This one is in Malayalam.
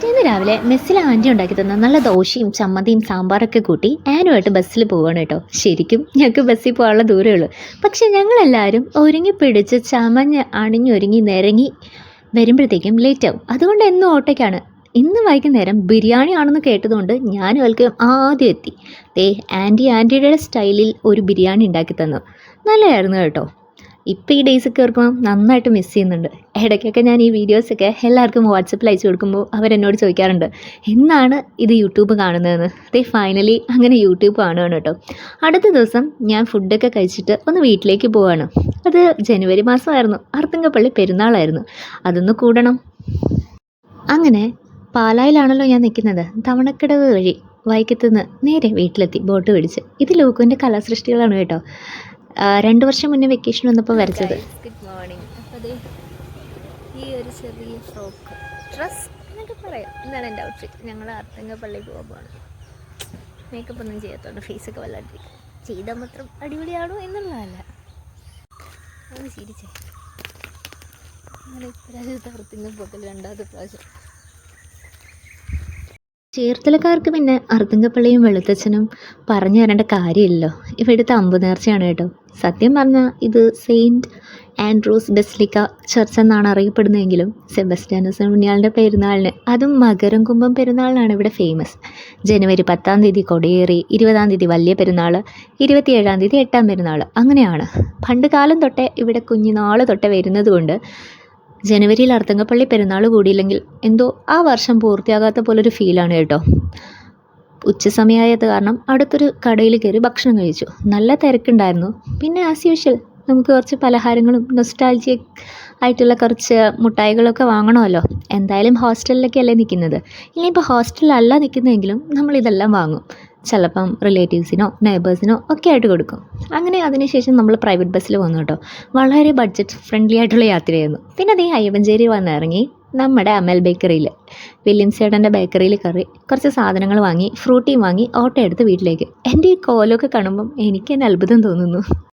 ഇന്ന് രാവിലെ മെസ്സിലെ ആൻറ്റി ഉണ്ടാക്കി തന്ന നല്ല ദോശയും ചമ്മന്തിയും സാമ്പാറൊക്കെ കൂട്ടി ആനുമായിട്ട് ബസ്സിൽ പോവാണ് കേട്ടോ. ശരിക്കും ഞങ്ങൾക്ക് ബസ്സിൽ പോകാനുള്ള ദൂരമേ ഉള്ളൂ. പക്ഷേ ഞങ്ങളെല്ലാവരും ഒരുങ്ങി പിടിച്ച് ചമഞ്ഞ് അണിഞ്ഞൊരുങ്ങി നിരങ്ങി വരുമ്പോഴത്തേക്കും ലേറ്റ് ആവും. അതുകൊണ്ട് എന്നും ഓട്ടയ്ക്കാണ്. ഇന്ന് വൈകുന്നേരം ബിരിയാണി ആണെന്ന് കേട്ടതുകൊണ്ട് ഞാനും അവൾക്ക് ആദ്യം എത്തി. ആൻറ്റിയുടെ സ്റ്റൈലിൽ ഒരു ബിരിയാണി ഉണ്ടാക്കി തന്നു. നല്ലതായിരുന്നു കേട്ടോ. ഇപ്പോൾ ഈ ഡേയ്സൊക്കെ ഓർക്കുമ്പോൾ നന്നായിട്ട് മിസ് ചെയ്യുന്നുണ്ട്. ഇടയ്ക്കൊക്കെ ഞാൻ ഈ വീഡിയോസൊക്കെ എല്ലാവർക്കും വാട്സപ്പിൽ അയച്ചു കൊടുക്കുമ്പോൾ അവരെന്നോട് ചോദിക്കാറുണ്ട്, എന്നാണ് ഇത് യൂട്യൂബ് കാണുന്നതെന്ന്. ഫൈനലി അങ്ങനെ യൂട്യൂബ് കാണുകയാണ് കേട്ടോ. അടുത്ത ദിവസം ഞാൻ ഫുഡൊക്കെ കഴിച്ചിട്ട് ഒന്ന് വീട്ടിലേക്ക് പോവാണ്. അത് ജനുവരി മാസമായിരുന്നു, അർത്തുങ്കപ്പള്ളി പെരുന്നാളായിരുന്നു. അതൊന്ന് കൂടണം. അങ്ങനെ പാലായിലാണല്ലോ ഞാൻ നിൽക്കുന്നത്. തവണക്കടവ് വഴി വൈക്കത്തുനിന്ന് നേരെ വീട്ടിലെത്തി ബോട്ട് പിടിച്ച്. ഇത് ലൂക്കുവിൻ്റെ കലാസൃഷ്ടികളാണ് കേട്ടോ. 2 വർഷം മുന്നേ വെക്കേഷൻ വന്നപ്പോൾ വരച്ചത്. Good morning. അപ്പോൾ അതെ ഈ ഒരു ചെറിയ ഫ്രോക്ക് ഡ്രസ് എന്നൊക്കെ പറയാം. എന്താണ് എൻ്റെ ഔട്ട്ഫിറ്റ്. ഞങ്ങൾ അർത്തുങ്കപ്പള്ളിക്ക് പോകുമ്പോൾ മേക്കപ്പ് ഒന്നും ചെയ്യാത്തതുകൊണ്ട് ഫേസൊക്കെ വല്ലാണ്ടിരിക്കും. ചെയ്താൽ മാത്രം അടിപൊളിയാണോ എന്നുള്ളതല്ല. ഒന്ന് ചിരിച്ചേ. അങ്ങനെ ഇപ്രാവശ്യത്തെ അർത്തുങ്കപ്പള്ളി 2ാമത്തെ പ്രാവശ്യം. ചേർത്തലക്കാർക്ക് പിന്നെ അർത്തുങ്കപ്പള്ളിയും വെളുത്തച്ഛനും പറഞ്ഞു തരേണ്ട കാര്യമില്ലല്ലോ. ഇവിടുത്തെ അമ്പുനേർച്ചയാണ് കേട്ടോ. സത്യം പറഞ്ഞാൽ ഇത് സെയിൻറ്റ് ആൻഡ്രൂസ് ബസിലിക്ക ചർച്ച് എന്നാണ് അറിയപ്പെടുന്നതെങ്കിലും സെബസ്റ്റ്യാനോസ് പുണ്യാളൻ്റെ പെരുന്നാളിന്, അതും മകരം കുംഭം പെരുന്നാളിനാണ് ഇവിടെ ഫേമസ്. ജനുവരി 10-ാം തീയതി കൊടിയേറി, 20-ാം തീയതി വലിയ പെരുന്നാൾ, 27-ാം തീയതി 8-ാം പെരുന്നാൾ. അങ്ങനെയാണ് പണ്ട് കാലം തൊട്ടേ ഇവിടെ കുഞ്ഞുനാൾ തൊട്ടേ വരുന്നത് കൊണ്ട് ജനുവരിയിൽ അർത്തുങ്കപ്പള്ളി പെരുന്നാൾ കൂടിയില്ലെങ്കിൽ എന്തോ ആ വർഷം പൂർത്തിയാകാത്ത പോലൊരു ഫീലാണ് കേട്ടോ. ഉച്ച സമയമായത് കാരണം അടുത്തൊരു കടയിൽ കയറി ഭക്ഷണം കഴിച്ചു. നല്ല തിരക്കുണ്ടായിരുന്നു. പിന്നെ ആസ് യൂഷ്വൽ നമുക്ക് കുറച്ച് പലഹാരങ്ങളും നൊസ്റ്റാൾജിക് ആയിട്ടുള്ള കുറച്ച് മുട്ടായികളൊക്കെ വാങ്ങണമല്ലോ. എന്തായാലും ഹോസ്റ്റലിലൊക്കെ അല്ലേ നിൽക്കുന്നത്. ഇനിയിപ്പോൾ ഹോസ്റ്റലിലല്ല നിൽക്കുന്നതെങ്കിലും നമ്മളിതെല്ലാം വാങ്ങും. ചിലപ്പം റിലേറ്റീവ്സിനോ നെയ്ബേഴ്സിനോ ഒക്കെ ആയിട്ട് കൊടുക്കും. അങ്ങനെ അതിനുശേഷം നമ്മൾ പ്രൈവറ്റ് ബസ്സിൽ വന്നു കേട്ടോ. വളരെ ബഡ്ജറ്റ് ഫ്രണ്ട്ലി ആയിട്ടുള്ള യാത്രയായിരുന്നു. പിന്നെ അതേ അയ്യപ്പഞ്ചേരി വന്നിറങ്ങി നമ്മുടെ അമൽ ബേക്കറിയിൽ, വില്യംസ് ചേട്ടൻ്റെ ബേക്കറിയിൽ കയറി കുറച്ച് സാധനങ്ങൾ വാങ്ങി, ഫ്രൂട്ടിയും വാങ്ങി ഓട്ടോ എടുത്ത് വീട്ടിലേക്ക്. എൻ്റെ ഈ കോലമൊക്കെ കാണുമ്പം എനിക്ക് തന്നെ അത്ഭുതം തോന്നുന്നു.